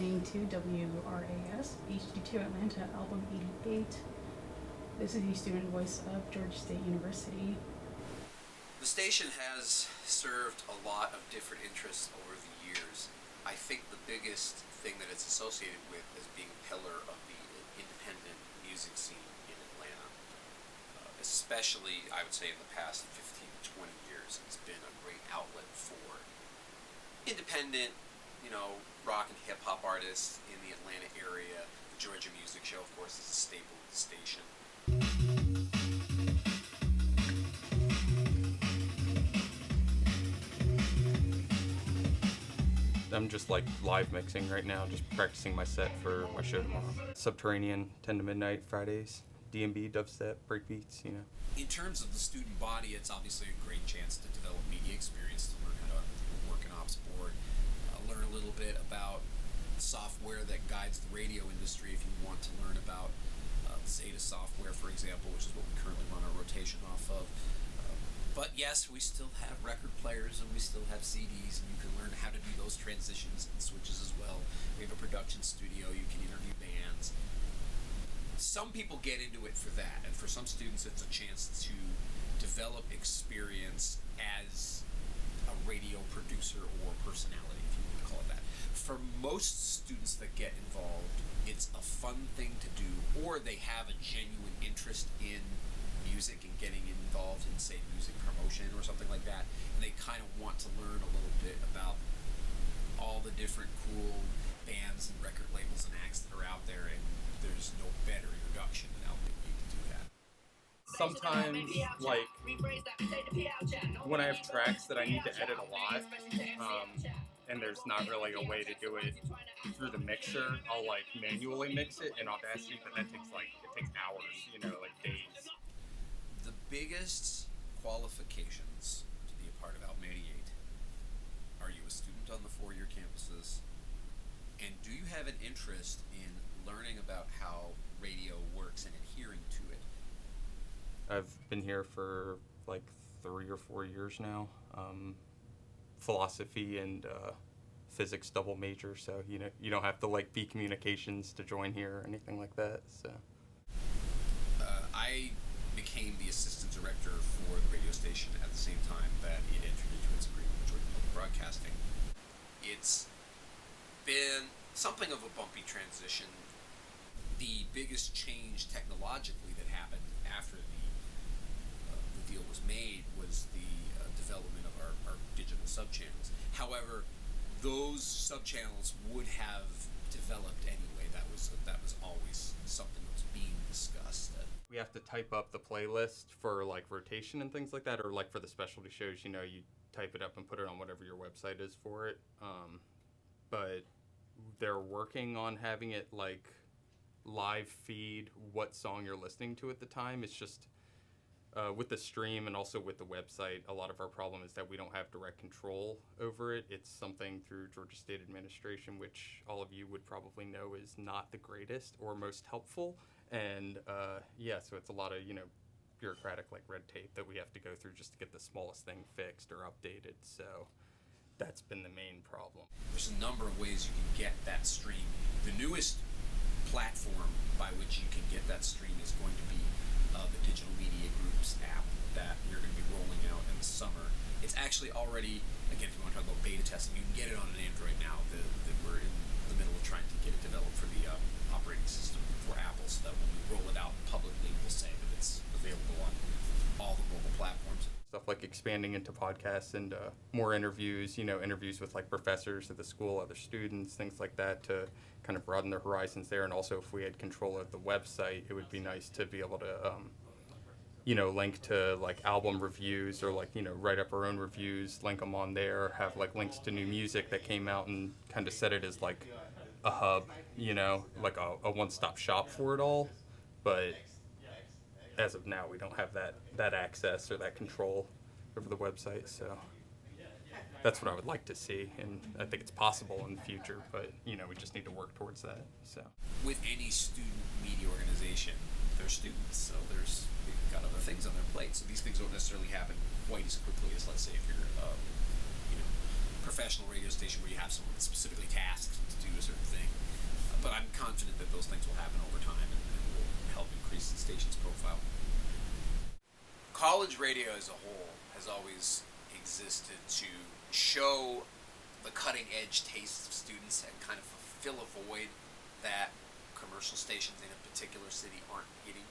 listening to WRAS HD2 Atlanta, album 88. This is the student voice of Georgia State University. The station has served a lot of different interests over the years. I think the biggest thing that it's associated with is being a pillar of the independent music scene in Atlanta. Especially, I would say, in the past 15 to 20 years, it's been a great outlet for independent, rock and hip-hop artists in the Atlanta area. The Georgia Music Show, of course, is a staple of the station. I'm just live mixing right now, just practicing my set for my show tomorrow. Subterranean, 10 to midnight, Fridays, D&B, dubstep, breakbeats, In terms of the student body, it's obviously a great chance to develop media experience, to learn how to work an ops board, learn a little bit about software that guides the radio industry if you want to learn about Zeta software, for example, which is what we currently run our rotation off of. But yes, we still have record players and we still have CDs, and you can learn how to do those transitions and switches as well. We have a production studio, you can interview bands. Some people get into it for that, and for some students it's a chance to develop experience as a radio producer or personality, if you would call it that. For most students that get involved, it's a fun thing to do, or they have a genuine interest in music and getting involved in, say, music promotion or something like that, and they kind of want to learn a little bit about all the different cool bands and record labels and acts that are out there, and there's no better introduction than helping you to do that. Sometimes, when I have tracks that I need to edit a lot, and there's not really a way to do it through the mixer, I'll manually mix it in Audacity, but that takes hours, days. The biggest qualifications to be a part of Album 88: are you a student on the four-year campuses? And do you have an interest in learning about how radio works and adhering to it? I've been here for 3 or 4 years now. Philosophy and physics double major, so you don't have to be communications to join here or anything like that. So I became the assistant director for the radio station at the same time that it entered into its agreement with Georgia Public Broadcasting. It's been something of a bumpy transition. The biggest change technologically that happened after the deal was made was the development of our digital subchannels. However, those subchannels would have developed anyway. That was always something that was being discussed. We have to type up the playlist for rotation and things like that, or for the specialty shows, you type it up and put it on whatever your website is for it. But they're working on having it live feed what song you're listening to at the time. It's just with the stream and also with the website, a lot of our problem is that we don't have direct control over it. It's something through Georgia State administration, which all of you would probably know is not the greatest or most helpful. And so it's a lot of bureaucratic red tape that we have to go through just to get the smallest thing fixed or updated. So that's been the main problem. There's a number of ways you can get that stream. The newest platform by which you can get that stream is going to be the Digital Media Groups app that you're going to be rolling out in the summer. It's actually already, again, if you want to talk about beta testing, you can get it on an Android now. That we're in the middle of trying to get it developed for the operating system for Apple, so that when we roll it out publicly, we'll say that it's available on all the mobile platforms. Stuff like expanding into podcasts and more interviews, interviews with professors at the school, other students, things like that, to kind of broaden their horizons there. And also, if we had control of the website, it would be nice to be able to, link to album reviews, or write up our own reviews, link them on there, have links to new music that came out, and kind of set it as a hub, a one-stop shop for it all. But as of now, we don't have that access or that control over the website, so that's what I would like to see, and I think it's possible in the future, but we just need to work towards that. So with any student media organization, they're students, so they've got other things on their plate, so these things don't necessarily happen quite as quickly as, let's say, if you're professional radio station where you have someone that's specifically tasked to do a certain thing. But I'm confident that those things will happen over time and will help increase the station's profile. College radio as a whole has always existed to show the cutting edge tastes of students and kind of fill a void that commercial stations in a particular city aren't getting.